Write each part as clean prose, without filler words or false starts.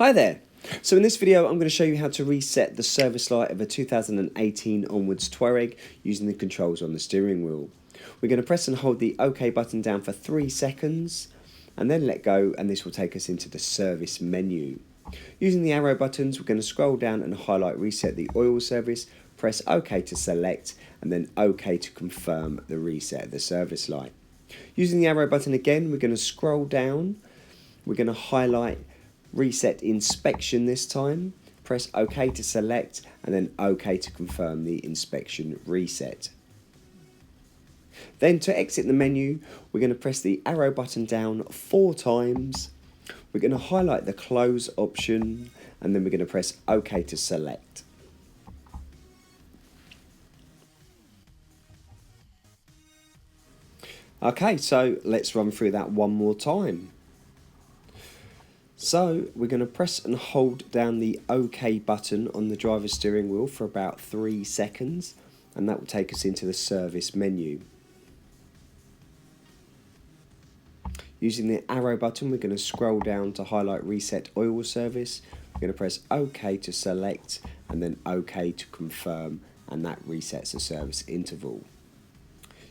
Hi there! So in this video I'm going to show you how to reset the service light of a 2018 onwards Touareg using the controls on the steering wheel. We're going to press and hold the OK button down for 3 seconds and then let go, and this will take us into the service menu. Using the arrow buttons we're going to scroll down and highlight reset the oil service, press OK to select and then OK to confirm the reset of the service light. Using the arrow button again we're going to scroll down, we're going to highlight reset inspection this time, press OK to select and then OK to confirm the inspection reset. Then to exit the menu we're going to press the arrow button down 4 times, we're going to highlight the close option and then we're going to press OK to select. Okay, so let's run through that one more time. So we're going to press and hold down the OK button on the driver's steering wheel for about 3 seconds and that will take us into the service menu. Using the arrow button we're going to scroll down to highlight reset oil service, we're going to press OK to select and then OK to confirm, and that resets the service interval.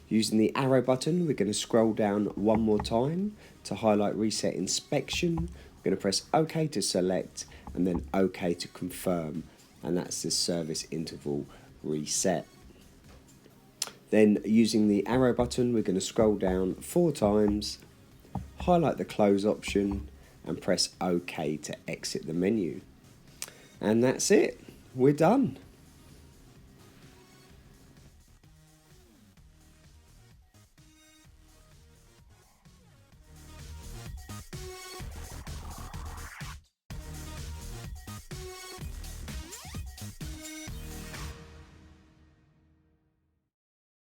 Using the arrow button we're going to scroll down one more time to highlight reset inspection. We're going to press OK to select and then OK to confirm, and that's the service interval reset. Then using the arrow button we're going to scroll down 4 times, highlight the close option and press OK to exit the menu. And that's it, we're done.